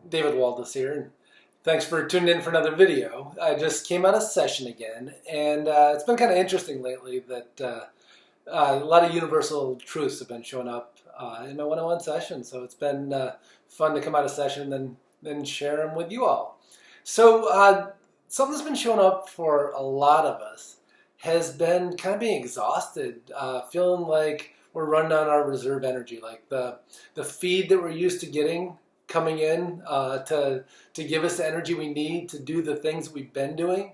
David Waldas here, and thanks for tuning in for another video. I just came out of session again, and it's been kind of interesting lately that a lot of universal truths have been showing up in my one-on-one session, so it's been fun to come out of session and then share them with you all. So something that's been showing up for a lot of us has been kind of being exhausted, feeling like we're running on our reserve energy, like the feed that we're used to getting coming in to give us the energy we need to do the things that we've been doing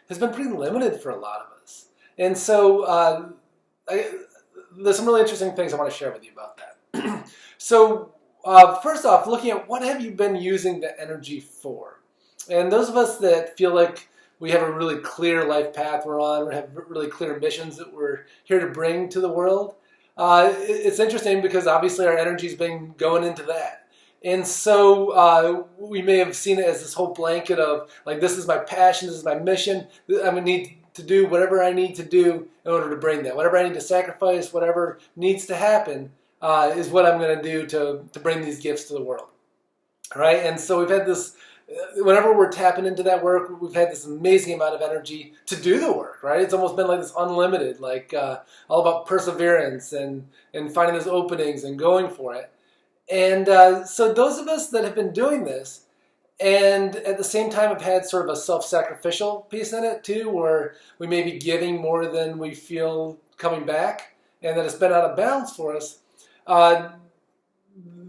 has been pretty limited for a lot of us. And so there's some really interesting things I want to share with you about that. So first off, looking at what have you been using the energy for? And those of us that feel like we have a really clear life path we're on, we have really clear missions that we're here to bring to the world, it's interesting because obviously our energy's been going into that. And so we may have seen it as this whole blanket of like, this is my passion, this is my mission, I'm going to need to do whatever I need to do in order to bring that. Whatever I need to sacrifice, whatever needs to happen is what I'm going to do to bring these gifts to the world. All right? And so we've had this, whenever we're tapping into that work, we've had this amazing amount of energy to do the work, right? It's almost been like this unlimited, like all about perseverance and finding those openings and going for it. And so those of us that have been doing this and at the same time have had sort of a self-sacrificial piece in it too, where we may be giving more than we feel coming back and that it's been out of balance for us,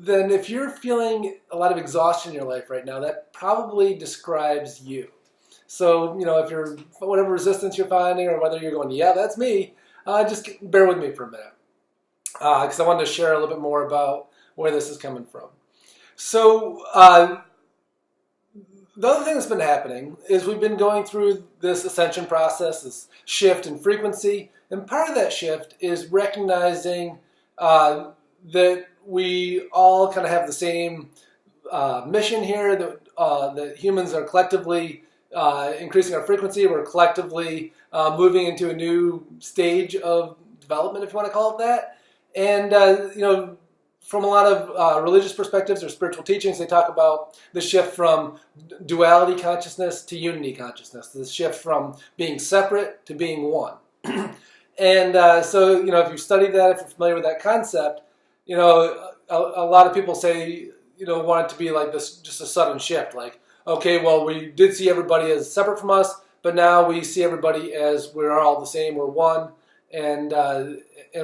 then if you're feeling a lot of exhaustion in your life right now, that probably describes you. So, you know, if you're, whatever resistance you're finding or whether you're going, yeah, that's me, just bear with me for a minute. Because I wanted to share a little bit more about where this is coming from. So, the other thing that's been happening is we've been going through this ascension process, this shift in frequency, and part of that shift is recognizing that we all kind of have the same mission here, that humans are collectively increasing our frequency, we're collectively moving into a new stage of development, if you want to call it that. And, you know, from a lot of religious perspectives or spiritual teachings, they talk about the shift from duality consciousness to unity consciousness, the shift from being separate to being one. And so, you know, if you've studied that, if you're familiar with that concept, you know, a lot of people say, you know, want it to be like this, just a sudden shift. Like, okay, well, we did see everybody as separate from us, but now we see everybody as we're all the same, we're one, and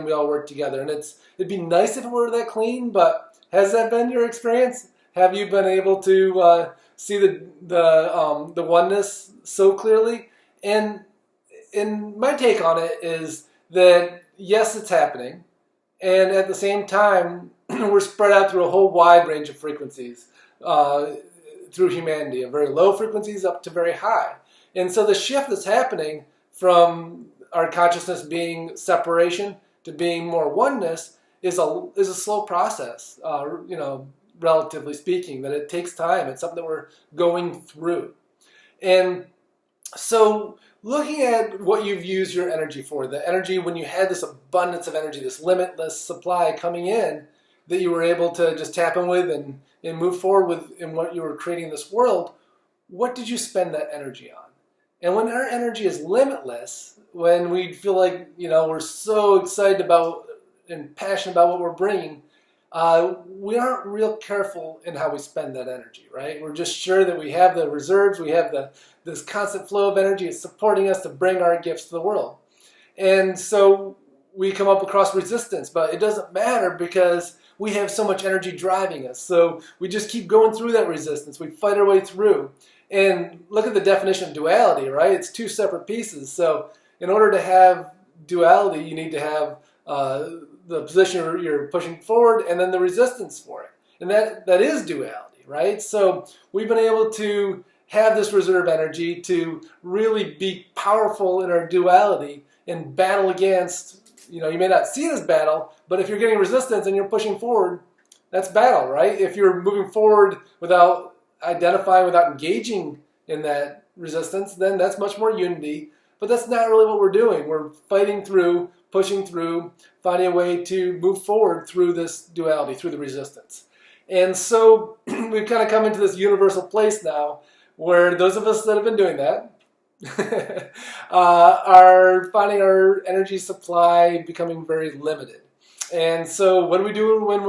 we all work together. And it'd be nice if it were that clean, but has that been your experience? Have you been able to see the oneness so clearly? And my take on it is that yes, it's happening. And at the same time, we're spread out through a whole wide range of frequencies through humanity, of very low frequencies up to very high. And so the shift that's happening from our consciousness being separation to being more oneness is a slow process, you know, relatively speaking, that it takes time. It's something that we're going through. And so looking at what you've used your energy for, the energy when you had this abundance of energy, this limitless supply coming in that you were able to just tap in with and move forward with in what you were creating in this world, what did you spend that energy on? And when our energy is limitless, when we feel like, you know, we're so excited about and passionate about what we're bringing, we aren't real careful in how we spend that energy, right? We're just sure that we have the reserves, we have this constant flow of energy. It's supporting us to bring our gifts to the world. And so we come up across resistance, but it doesn't matter because we have so much energy driving us. So we just keep going through that resistance. We fight our way through. And look at the definition of duality, right? It's two separate pieces. So in order to have duality, you need to have the position you're pushing forward and then the resistance for it. And that is duality, right? So we've been able to have this reserve energy to really be powerful in our duality and battle against, you know, you may not see it as battle, but if you're getting resistance and you're pushing forward, that's battle, right? If you're moving forward without identifying, without engaging in that resistance, then that's much more unity. But that's not really what we're doing. We're fighting through, pushing through, finding a way to move forward through this duality, through the resistance. And so we've kind of come into this universal place now where those of us that have been doing that are finding our energy supply becoming very limited. And so what do we do when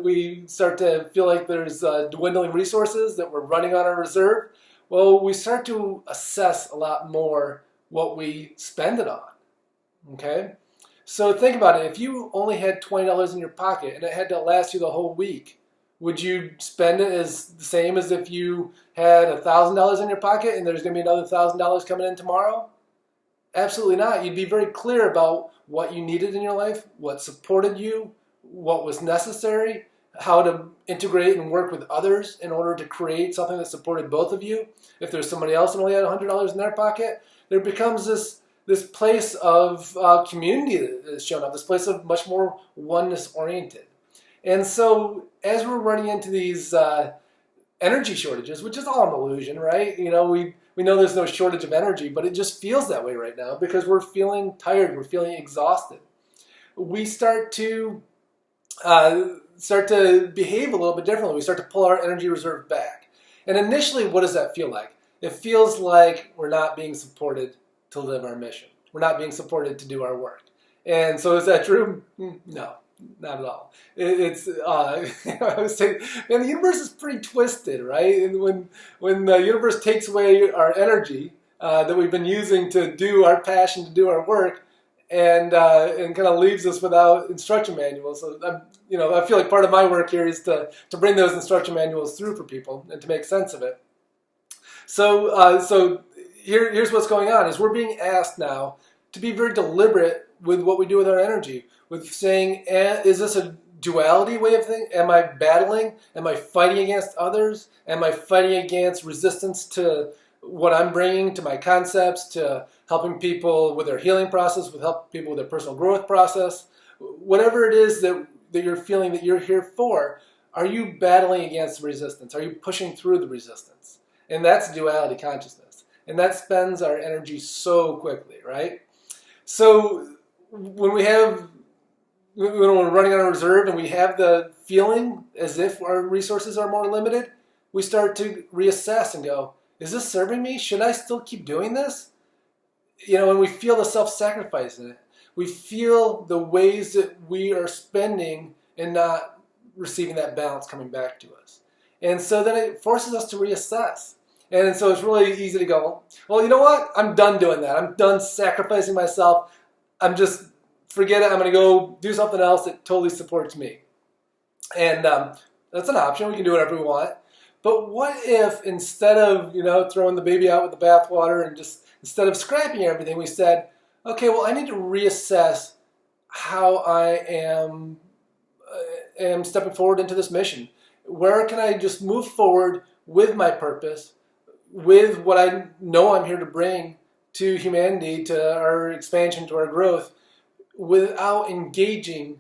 we start to feel like there's dwindling resources, that we're running on our reserve? Well, we start to assess a lot more what we spend it on, okay? So think about it. If you only had $20 in your pocket and it had to last you the whole week, would you spend it as the same as if you had $1,000 in your pocket and there's going to be another $1,000 coming in tomorrow? Absolutely not. You'd be very clear about what you needed in your life, what supported you, what was necessary, how to integrate and work with others in order to create something that supported both of you. If there's somebody else that only had $100 in their pocket, there becomes this place of community that is shown up, this place of much more oneness oriented. And so as we're running into these energy shortages, which is all an illusion, right? You know, we know there's no shortage of energy, but it just feels that way right now because we're feeling tired, we're feeling exhausted. We start to behave a little bit differently. We start to pull our energy reserve back. And initially, what does that feel like? It feels like we're not being supported to live our mission. We're not being supported to do our work. And so is that true? No, not at all. I was saying, man, the universe is pretty twisted, right? And when the universe takes away our energy that we've been using to do our passion, to do our work, and kind of leaves us without instruction manuals. So I feel like part of my work here is to bring those instruction manuals through for people and to make sense of it. So here's what's going on: is we're being asked now to be very deliberate with what we do with our energy, with saying, is this a duality way of thinking? Am I battling? Am I fighting against others? Am I fighting against resistance to what I'm bringing to my concepts, to helping people with their healing process, with helping people with their personal growth process? Whatever it is that you're feeling that you're here for, are you battling against the resistance? Are you pushing through the resistance? And that's duality consciousness. And that spends our energy so quickly, right? So when we're running on a reserve and we have the feeling as if our resources are more limited, we start to reassess and go, is this serving me? Should I still keep doing this? And we feel the self-sacrifice in it. We feel the ways that we are spending and not receiving that balance coming back to us. And so then it forces us to reassess. And so it's really easy to go, well, you know what? I'm done doing that. I'm done sacrificing myself. Forget it. I'm going to go do something else that totally supports me. And that's an option. We can do whatever we want. But what if instead of, throwing the baby out with the bathwater and just instead of scrapping everything, we said, okay, well, I need to reassess how I am stepping forward into this mission. Where can I just move forward with my purpose, with what I know I'm here to bring to humanity, to our expansion, to our growth, without engaging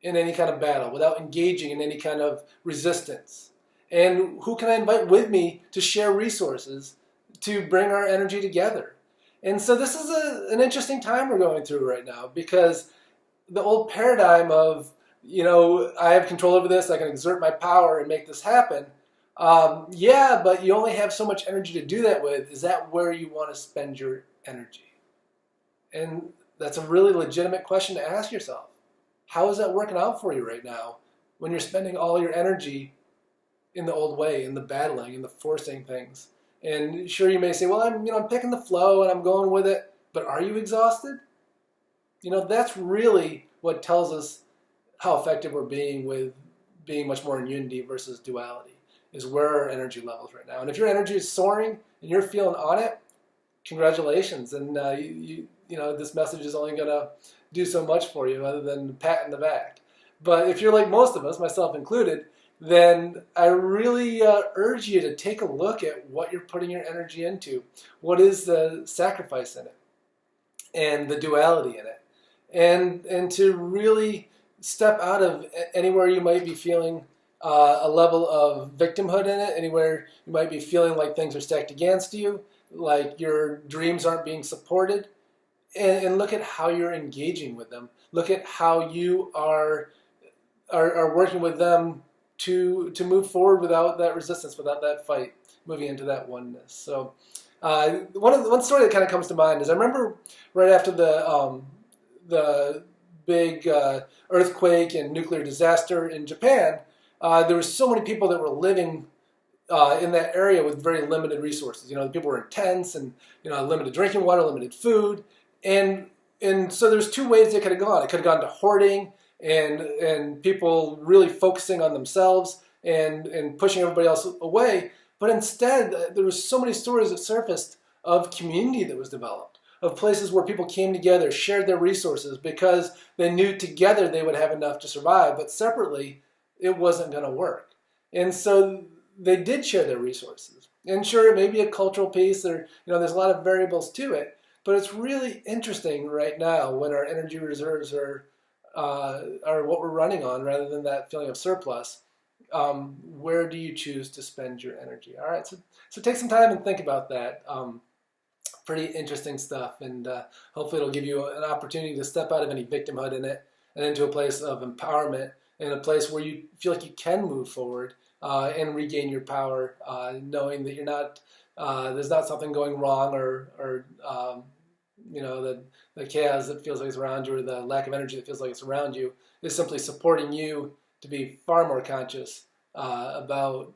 in any kind of battle, without engaging in any kind of resistance? And who can I invite with me to share resources to bring our energy together? And so this is an interesting time we're going through right now, because the old paradigm of, I have control over this, I can exert my power and make this happen. Yeah, but you only have so much energy to do that with. Is that where you want to spend your energy? And that's a really legitimate question to ask yourself. How is that working out for you right now when you're spending all your energy in the old way, in the battling, in the forcing things? And sure, you may say, well, I'm picking the flow and I'm going with it, but are you exhausted? That's really what tells us how effective we're being with being much more in unity versus duality, is where our energy levels right now. And if your energy is soaring and you're feeling on it, congratulations. And this message is only going to do so much for you other than pat in the back. But if you're like most of us, myself included, then I really urge you to take a look at what you're putting your energy into. What is the sacrifice in it? And the duality in it? And to really step out of anywhere you might be feeling a level of victimhood in it, anywhere you might be feeling like things are stacked against you, like your dreams aren't being supported, and look at how you're engaging with them. Look at how you are are working with them to move forward without that resistance, without that fight, moving into that oneness. So one story that kind of comes to mind is I remember right after the big earthquake and nuclear disaster in Japan, there were so many people that were living in that area with very limited resources. You know, the people were in tents and, you know, limited drinking water, limited food, and so there's two ways it could have gone. It could have gone to hoarding and people really focusing on themselves and pushing everybody else away. But instead, there were so many stories that surfaced of community that was developed, of places where people came together, shared their resources because they knew together they would have enough to survive, but separately it wasn't going to work. And so they did share their resources. And sure, it may be a cultural piece, there's a lot of variables to it, but it's really interesting right now when our energy reserves are what we're running on rather than that feeling of surplus. Where do you choose to spend your energy? All right, so take some time and think about that. Pretty interesting stuff, and hopefully it'll give you an opportunity to step out of any victimhood in it and into a place of empowerment and a place where you feel like you can move forward and regain your power, knowing that you're not there's not something going wrong or the chaos that feels like it's around you or the lack of energy that feels like it's around you is simply supporting you to be far more conscious about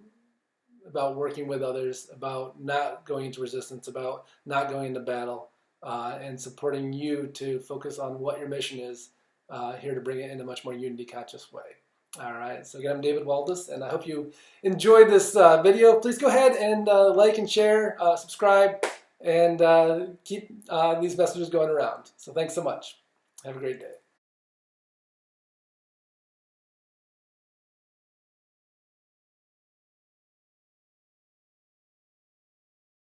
working with others, about not going into resistance, about not going into battle, and supporting you to focus on what your mission is here to bring it in a much more unity conscious way. All right, so again, I'm David Waldas, and I hope you enjoyed this video. Please go ahead and like and share, subscribe, and keep these messages going around. So thanks so much. Have a great day.